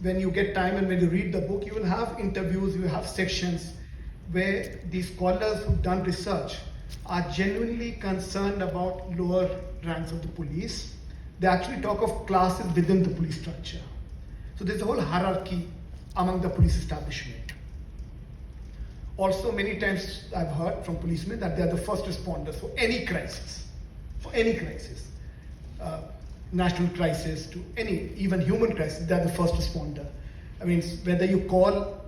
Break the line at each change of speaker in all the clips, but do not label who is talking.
when you get time and when you read the book, you will have interviews, you will have sections where these scholars who've done research are genuinely concerned about lower ranks of the police. They actually talk of classes within the police structure. So there's a whole hierarchy among the police establishment. Also, many times I've heard from policemen that they are the first responders for any crisis, national crisis to any, even human crisis, they are the first responder. I mean, whether you call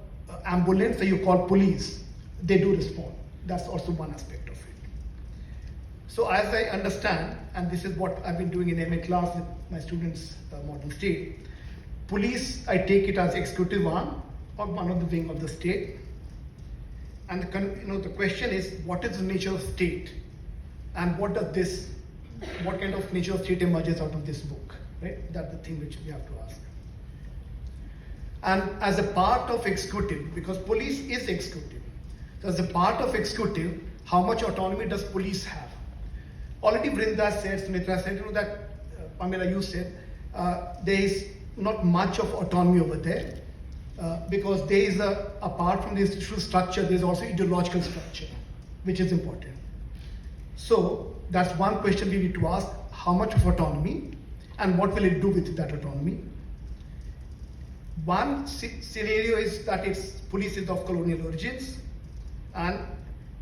ambulance or you call police, they do respond. That's also one aspect of it. So as I understand, and this is what I've been doing in MA class with my students, modern state, police, I take it as executive arm or one of the wing of the state. And the question is, what is the nature of state? And what kind of nature of state emerges out of this book, right? That's the thing which we have to ask. And as a part of executive, because police is executive, so as a part of executive, how much autonomy does police have? Already Vrinda said, Smitra said, that Pamela, you said, there is not much of autonomy over there. Because there is apart from the institutional structure, there is also ideological structure, which is important. So that's one question we need to ask: how much of autonomy, and what will it do with that autonomy? One scenario is that police is of colonial origins, and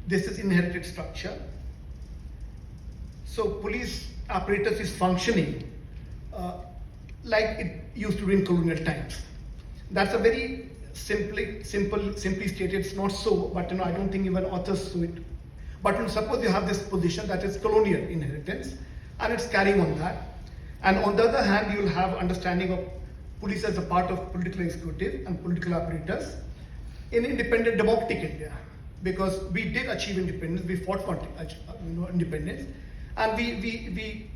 this is inherited structure. So police apparatus is functioning like it used to be in colonial times. That's a very simply stated. It's not so, but I don't think even authors saw it. But suppose you have this position that is colonial inheritance, and it's carrying on that. And on the other hand, you will have understanding of police as a part of political executive and political apparatus in independent democratic India, because we did achieve independence. We fought for independence, and we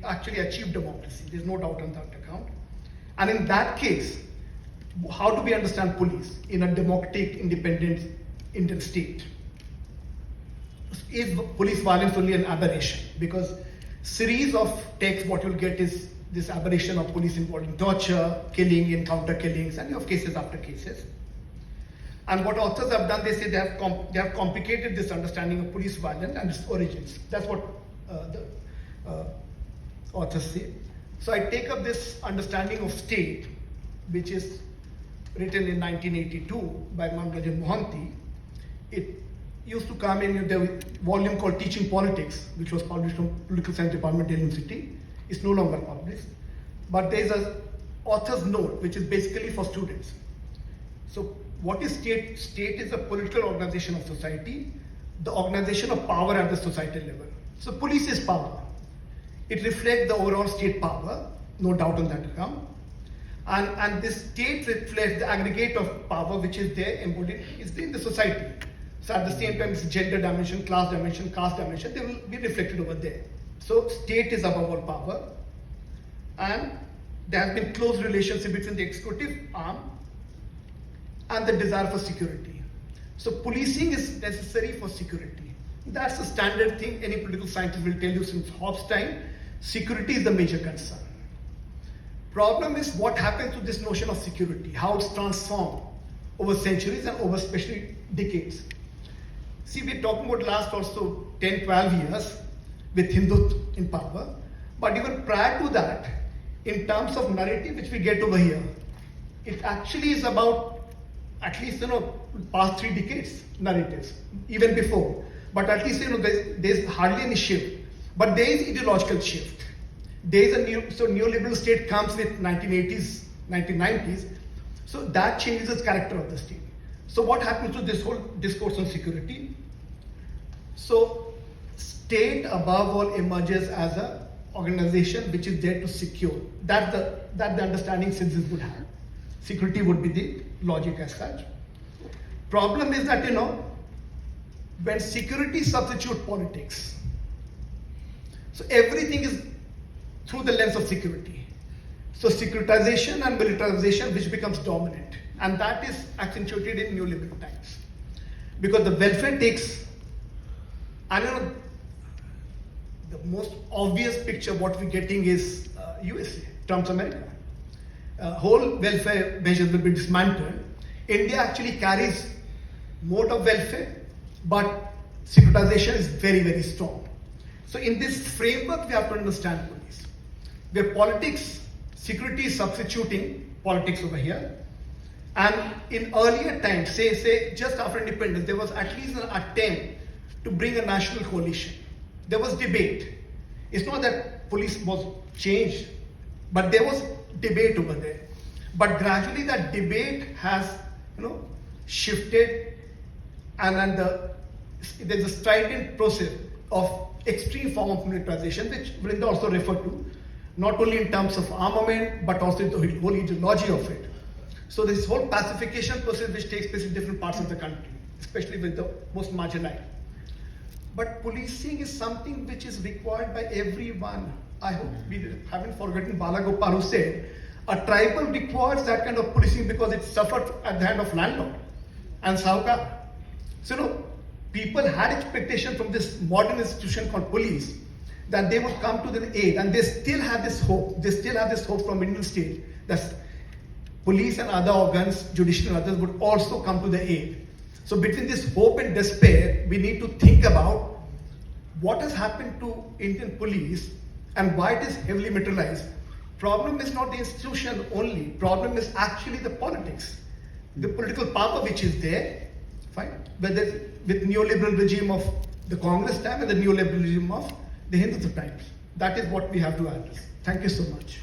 actually achieved democracy. There's no doubt on that account. And in that case, how do we understand police in a democratic, independent Indian state? Is police violence only an aberration? Because series of texts, what you'll get is this aberration of police involving torture, killing, encounter killings, and you have cases after cases. And what authors have done, they say they have complicated this understanding of police violence and its origins. That's what the authors say. So I take up this understanding of state, which is written in 1982 by Manrajan Mohanty. It used to come in the volume called Teaching Politics, which was published from Political Science Department, Delhi University. It's no longer published. But there's an author's note, which is basically for students. So what is state? State is a political organization of society, the organization of power at the societal level. So police is power. It reflects the overall state power, no doubt on that account. And this state reflects the aggregate of power which is there embodied is in the society. So at the same time, it's gender dimension, class dimension, caste dimension, they will be reflected over there. So state is above all power. And there has been close relationship between the executive arm and the desire for security. So policing is necessary for security. That's a standard thing any political scientist will tell you since Hobbes' time. Security is the major concern. Problem is what happens to this notion of security, how it's transformed over centuries and over especially decades. See, we're talking about last also 10, 12 years with Hindutva in power, but even prior to that, in terms of narrative which we get over here, it actually is about at least past 3 decades narratives, even before. But at least there's hardly any shift. But there is ideological shift. There is a neoliberal state comes with 1980s, 1990s. So that changes the character of the state. So what happens to this whole discourse on security? So state above all emerges as an organization which is there to secure. That the understanding citizens would have. Security would be the logic as such. Problem is that when security substitutes politics, so everything is through the lens of security. So securitization and militarization which becomes dominant, and that is accentuated in neoliberal times. Because the welfare takes, the most obvious picture what we're getting is USA, Trump's America. whole welfare measures will be dismantled. India actually carries mode of welfare, but securitization is very, very strong. So in this framework, we have to understand police, where politics, security is substituting politics over here. And in earlier times, say just after independence, there was at least an attempt to bring a national coalition. There was debate. It's not that police was changed, but there was debate over there. But gradually that debate has, shifted, and then there's a strident process of extreme form of militarization, which Vrinda also referred to, not only in terms of armament, but also the whole ideology of it. So this whole pacification process which takes place in different parts of the country, especially with the most marginalized. But policing is something which is required by everyone. I hope we haven't forgotten Bala Gopal, who said, a tribal requires that kind of policing because it suffered at the hand of landlord and Sahukar. So, people had expectation from this modern institution called police that they would come to their aid, and they still have this hope. They still have this hope from Indian state that police and other organs, judicial and others, would also come to the aid. So between this hope and despair, we need to think about what has happened to Indian police and why it is heavily militarized. Problem is not the institution only. Problem is actually the politics, the political power which is there. Fine, whether with neoliberal regime of the Congress time and the neoliberal regime of the Hindutva times. That is what we have to address. Thank you so much.